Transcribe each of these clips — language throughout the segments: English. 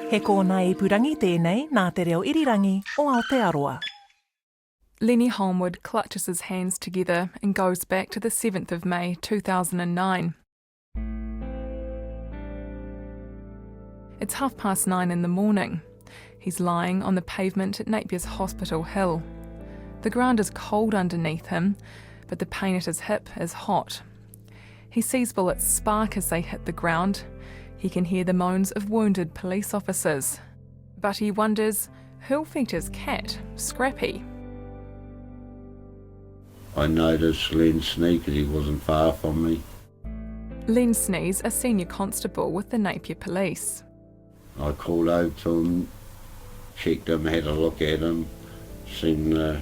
He kōna ipurangi tēnei nā te reo irirangi o Aotearoa. Lenny Holmwood clutches his hands together and goes back to the 7th of May 2009. It's 9:30 in the morning. He's lying on the pavement at Napier's Hospital Hill. The ground is cold underneath him, but the pain at his hip is hot. He sees bullets spark as they hit the ground. He can hear the moans of wounded police officers. But he wonders, who'll feed his cat, Scrappy? I noticed Len sneak because he wasn't far from me. Len Sneeze, a senior constable with the Napier Police. I called over to him, checked him, had a look at him, seen the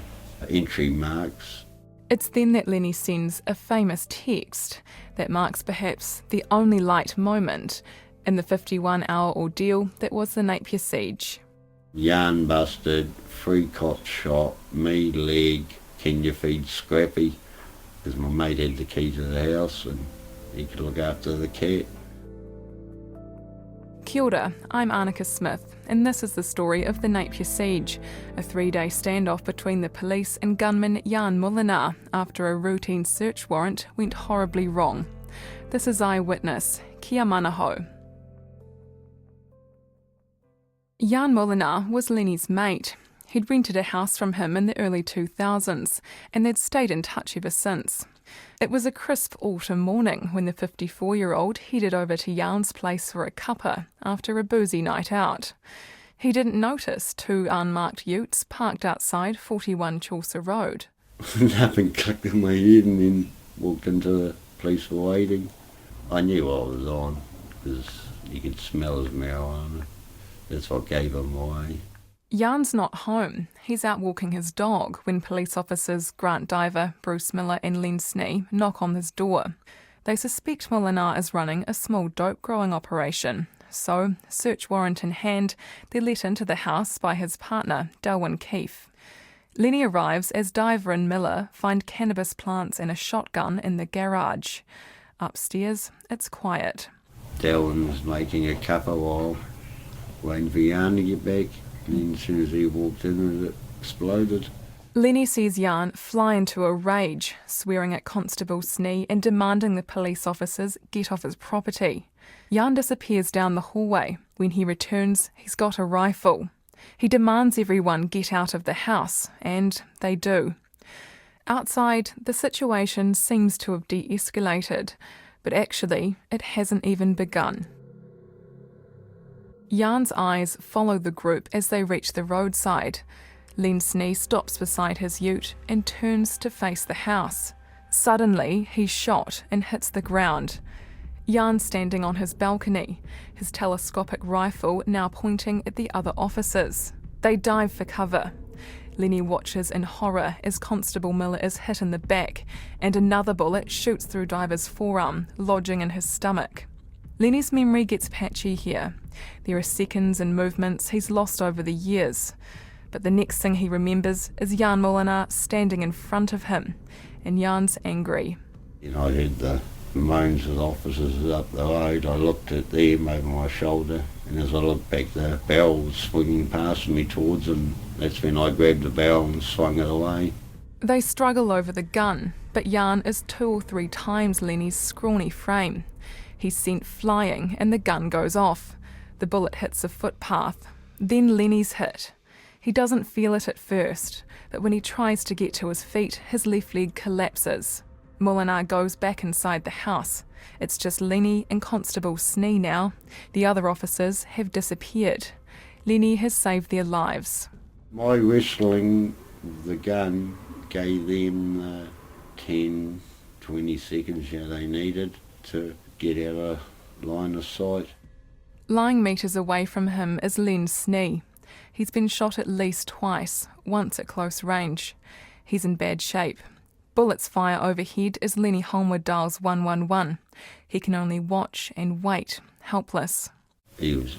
entry marks. It's then that Lenny sends a famous text that marks perhaps the only light moment in the 51-hour ordeal that was the Napier Siege. Yarn busted, 3 cops shot, me leg, can you feed Scrappy? Because my mate had the key to the house and he could look after the cat. Kia ora, I'm Anneke Smith, and this is the story of the Napier Siege, a 3-day standoff between the police and gunman Jan Mulliner after a routine search warrant went horribly wrong. This is Eyewitness. Kia manaho. Jan Mulliner was Lenny's mate. He'd rented a house from him in the early 2000s, and they'd stayed in touch ever since. It was a crisp autumn morning when the 54-year-old headed over to Jan's place for a cuppa after a boozy night out. He didn't notice 2 unmarked utes parked outside 41 Chaucer Road. Nothing clicked in my head and then walked into the police were waiting. I knew I was on because you could smell his marijuana. That's what gave him away. Jan's not home. He's out walking his dog when police officers Grant Diver, Bruce Miller and Len Snee knock on his door. They suspect Mulliner is running a small dope growing operation. So, search warrant in hand, they're let into the house by his partner, Delwyn Keefe. Lenny arrives as Diver and Miller find cannabis plants and a shotgun in the garage. Upstairs, it's quiet. Delwyn was making a cuppa while waiting for Jan to get back. And then as soon as he walked in, it exploded. Lenny sees Jan fly into a rage, swearing at Constable Snee and demanding the police officers get off his property. Jan disappears down the hallway. When he returns, he's got a rifle. He demands everyone get out of the house, and they do. Outside, the situation seems to have de-escalated, but actually, it hasn't even begun. Jan's eyes follow the group as they reach the roadside. Len Snee stops beside his ute and turns to face the house. Suddenly, he's shot and hits the ground. Jan's standing on his balcony, his telescopic rifle now pointing at the other officers. They dive for cover. Lenny watches in horror as Constable Miller is hit in the back, and another bullet shoots through Diver's forearm, lodging in his stomach. Lenny's memory gets patchy here. There are seconds and movements he's lost over the years. But the next thing he remembers is Jan Mulliner standing in front of him, and Jan's angry. I heard the moans of the officers up the road. I looked at them over my shoulder, and as I looked back, the barrel was swinging past me towards him. That's when I grabbed the barrel and swung it away. They struggle over the gun, but Jan is 2 or 3 times Lenny's scrawny frame. He's sent flying and the gun goes off. The bullet hits a footpath. Then Lenny's hit. He doesn't feel it at first, but when he tries to get to his feet, his left leg collapses. Mulliner goes back inside the house. It's just Lenny and Constable Snee now. The other officers have disappeared. Lenny has saved their lives. My wrestling the gun gave them 10, 20 seconds they needed to get out of line of sight. Lying metres away from him is Len Snee. He's been shot at least twice, once at close range. He's in bad shape. Bullets fire overhead as Lenny Holmwood dials 111. He can only watch and wait, helpless. He was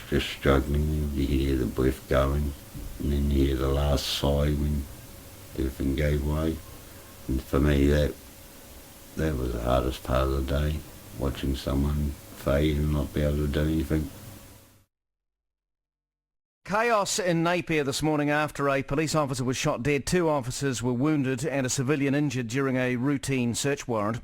just struggling. You could hear the breath going, and then you hear the last sigh when everything gave way. And for me, that was the hardest part of the day, watching someone fade and not be able to do anything. Chaos in Napier this morning after a police officer was shot dead. 2 officers were wounded and a civilian injured during a routine search warrant.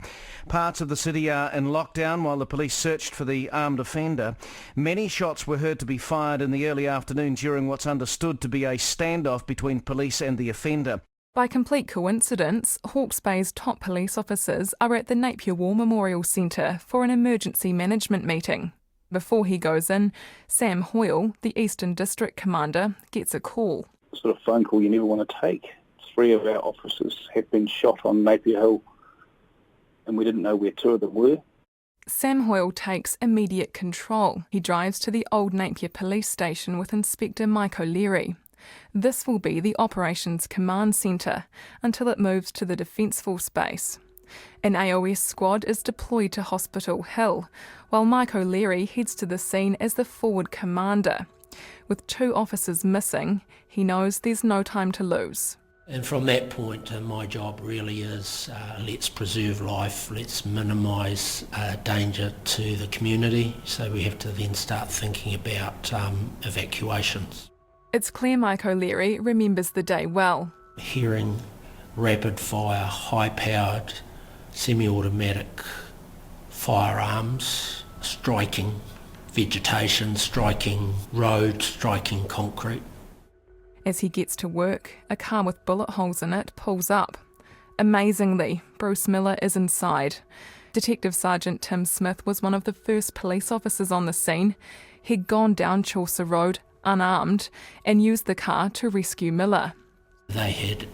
Parts of the city are in lockdown while the police searched for the armed offender. Many shots were heard to be fired in the early afternoon during what's understood to be a standoff between police and the offender. By complete coincidence, Hawke's Bay's top police officers are at the Napier War Memorial Centre for an emergency management meeting. Before he goes in, Sam Hoyle, the Eastern District Commander, gets a call. Sort of phone call you never want to take. 3 of our officers had been shot on Napier Hill and we didn't know where 2 of them were. Sam Hoyle takes immediate control. He drives to the old Napier police station with Inspector Mike O'Leary. This will be the Operations Command Centre until it moves to the Defence Force base. An AOS squad is deployed to Hospital Hill, while Mike O'Leary heads to the scene as the forward commander. With 2 officers missing, he knows there's no time to lose. And from that point, my job really is let's preserve life, let's minimise danger to the community. So we have to then start thinking about evacuations. It's clear Mike O'Leary remembers the day well. Hearing rapid fire, high-powered, semi-automatic firearms striking vegetation, striking road, striking concrete. As he gets to work, a car with bullet holes in it pulls up. Amazingly, Bruce Miller is inside. Detective Sergeant Tim Smith was one of the first police officers on the scene. He'd gone down Chaucer Road unarmed and used the car to rescue Miller. They had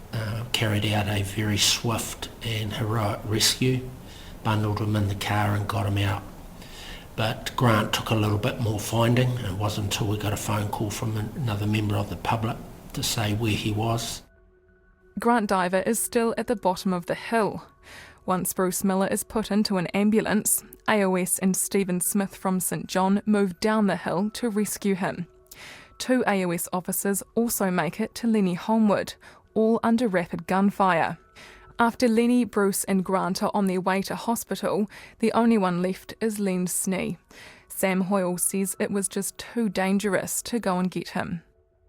carried out a very swift and heroic rescue, bundled him in the car and got him out. But Grant took a little bit more finding. It wasn't until we got a phone call from another member of the public to say where he was. Grant Diver is still at the bottom of the hill. Once Bruce Miller is put into an ambulance, AOS and Stephen Smith from St John move down the hill to rescue him. 2 AOS officers also make it to Lenny Holmwood, all under rapid gunfire. After Lenny, Bruce and Grant are on their way to hospital, the only one left is Len Snee. Sam Hoyle says it was just too dangerous to go and get him.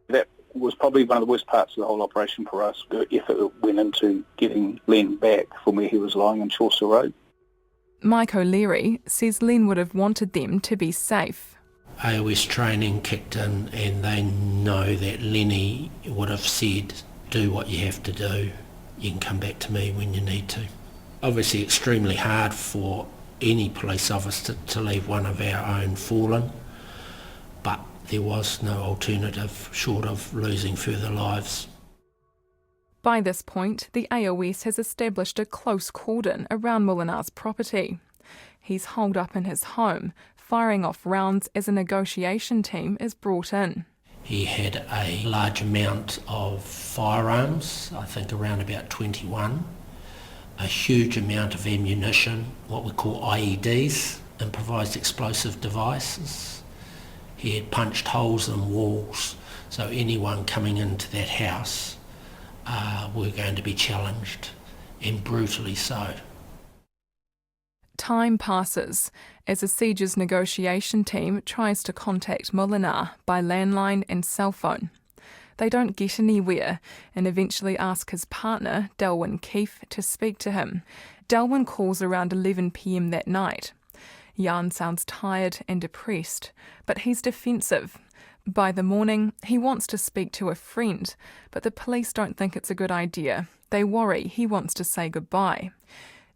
That was probably one of the worst parts of the whole operation for us. The effort that went into getting Len back from where he was lying on Chaucer Road. Mike O'Leary says Len would have wanted them to be safe. AOS training kicked in and they know that Lenny would have said, do what you have to do, you can come back to me when you need to. Obviously extremely hard for any police officer to leave one of our own fallen, but there was no alternative short of losing further lives. By this point, the AOS has established a close cordon around Molinar's property. He's holed up in his home, firing off rounds as a negotiation team is brought in. He had a large amount of firearms, I think around about 21, a huge amount of ammunition, what we call IEDs, improvised explosive devices. He had punched holes in walls, so anyone coming into that house were going to be challenged, and brutally so. Time passes as the Siege's negotiation team tries to contact Molinar by landline and cell phone. They don't get anywhere and eventually ask his partner, Delwyn Keefe, to speak to him. Delwyn calls around 11 p.m. that night. Jan sounds tired and depressed, but he's defensive. By the morning, he wants to speak to a friend, but the police don't think it's a good idea. They worry he wants to say goodbye.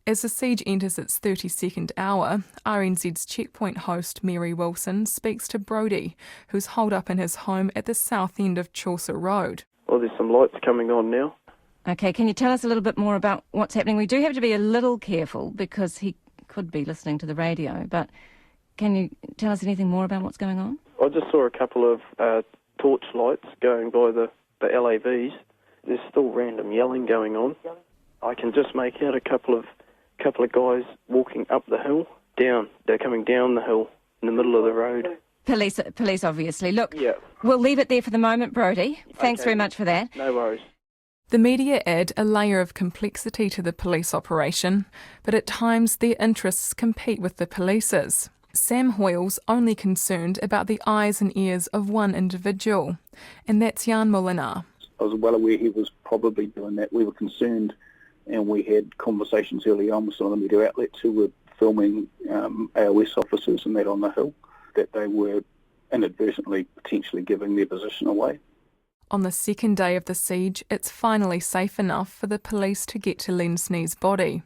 As the siege enters its 32nd hour, RNZ's checkpoint host Mary Wilson speaks to Brodie, who's holed up in his home at the south end of Chaucer Road. Well, there's some lights coming on now. OK, can you tell us a little bit more about what's happening? We do have to be a little careful because he could be listening to the radio, but can you tell us anything more about what's going on? I just saw a couple of torch lights going by the LAVs. There's still random yelling going on. I can just make out a couple of guys walking up the hill, down. They're coming down the hill in the middle of the road. Police, obviously. Look, yeah. We'll leave it there for the moment, Brodie. Thanks very much for that. No worries. The media add a layer of complexity to the police operation, but at times their interests compete with the police's. Sam Hoyle's only concerned about the eyes and ears of one individual, and that's Jan Molinar. I was well aware he was probably doing that. We were concerned, and we had conversations early on with some of the media outlets who were filming AOS officers and that on the hill, that they were inadvertently potentially giving their position away. On the second day of the siege, it's finally safe enough for the police to get to Len Snee's body.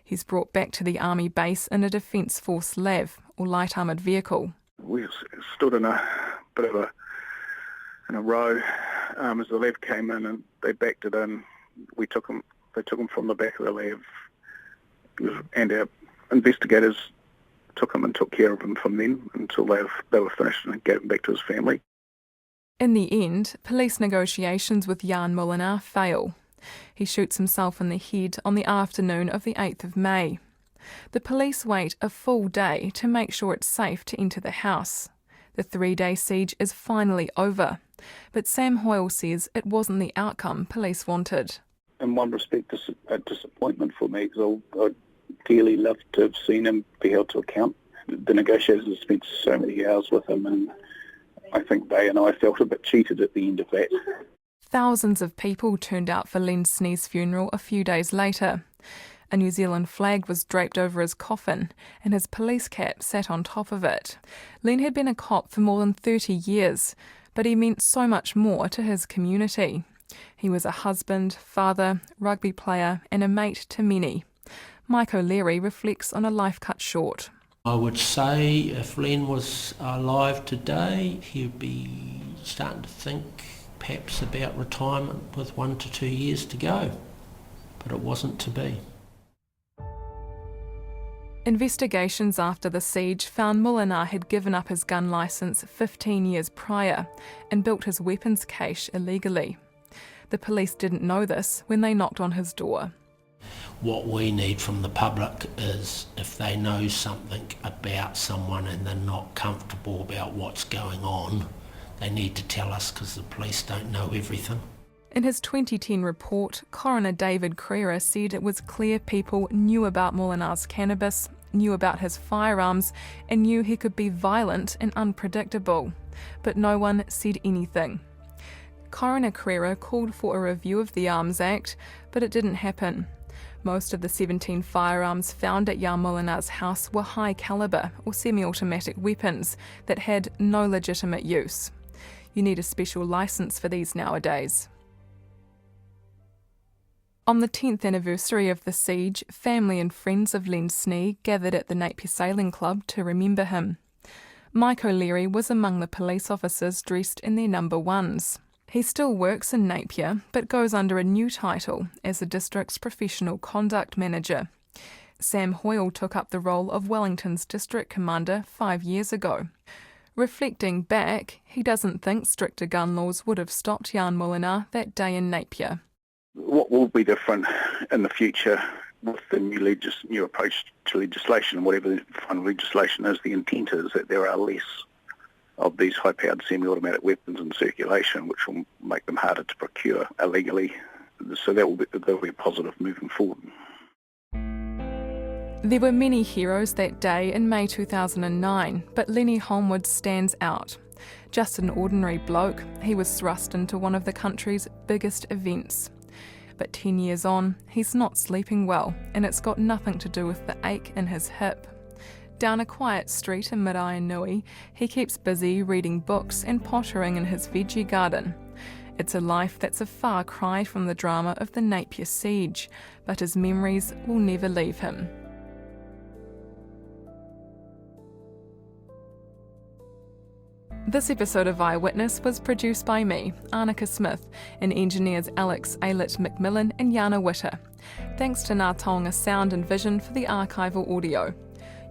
He's brought back to the Army base in a Defence Force LAV, or light armoured vehicle. We stood in a bit of a row as the LAV came in, and they backed it in. They took him from the back of the LAV, and our investigators took him and took care of him from then until they were finished and gave him back to his family. In the end, police negotiations with Jan Molinar fail. He shoots himself in the head on the afternoon of the 8th of May. The police wait a full day to make sure it's safe to enter the house. The 3-day siege is finally over, but Sam Hoyle says it wasn't the outcome police wanted. In one respect, a disappointment for me, because I'd dearly loved to have seen him be held to account. The negotiators have spent so many hours with him, and I think they and I felt a bit cheated at the end of that. Thousands of people turned out for Len Snee's funeral a few days later. A New Zealand flag was draped over his coffin, and his police cap sat on top of it. Len had been a cop for more than 30 years, but he meant so much more to his community. He was a husband, father, rugby player, and a mate to many. Mike O'Leary reflects on a life cut short. I would say if Len was alive today, he'd be starting to think perhaps about retirement with 1 to 2 years to go, but it wasn't to be. Investigations after the siege found Molinar had given up his gun licence 15 years prior and built his weapons cache illegally. The police didn't know this when they knocked on his door. What we need from the public is, if they know something about someone and they're not comfortable about what's going on, they need to tell us, because the police don't know everything. In his 2010 report, Coroner David Crerar said it was clear people knew about Molinar's cannabis, knew about his firearms, and knew he could be violent and unpredictable. But no one said anything. Coroner Crerar called for a review of the Arms Act, but it didn't happen. Most of the 17 firearms found at Jan Molinar's house were high calibre or semi-automatic weapons that had no legitimate use. You need a special licence for these nowadays. On the 10th anniversary of the siege, family and friends of Len Snee gathered at the Napier Sailing Club to remember him. Mike O'Leary was among the police officers dressed in their number ones. He still works in Napier, but goes under a new title as the district's professional conduct manager. Sam Hoyle took up the role of Wellington's district commander 5 years ago. Reflecting back, he doesn't think stricter gun laws would have stopped Jan Molinar that day in Napier. What will be different in the future with the new approach to legislation, whatever the final legislation is, the intent is that there are less of these high-powered semi-automatic weapons in circulation, which will make them harder to procure illegally. So that will be a positive moving forward. There were many heroes that day in May 2009, but Lenny Holmwood stands out. Just an ordinary bloke, he was thrust into one of the country's biggest events. But 10 years on, he's not sleeping well, and it's got nothing to do with the ache in his hip. Down a quiet street in Maraenui, he keeps busy reading books and pottering in his veggie garden. It's a life that's a far cry from the drama of the Napier Siege, but his memories will never leave him. This episode of Eyewitness was produced by me, Anneke Smith, and engineers Alex Aylett McMillan and Jana Witter. Thanks to Ngā Taonga Sound and Vision for the archival audio.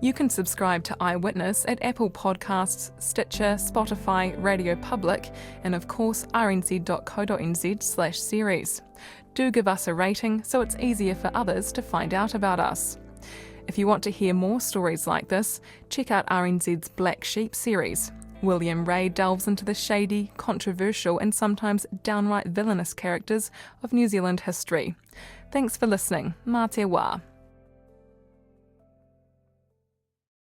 You can subscribe to Eyewitness at Apple Podcasts, Stitcher, Spotify, Radio Public, and of course rnz.co.nz/series. Do give us a rating so it's easier for others to find out about us. If you want to hear more stories like this, check out RNZ's Black Sheep series. William Ray delves into the shady, controversial and sometimes downright villainous characters of New Zealand history. Thanks for listening. Mā te wā.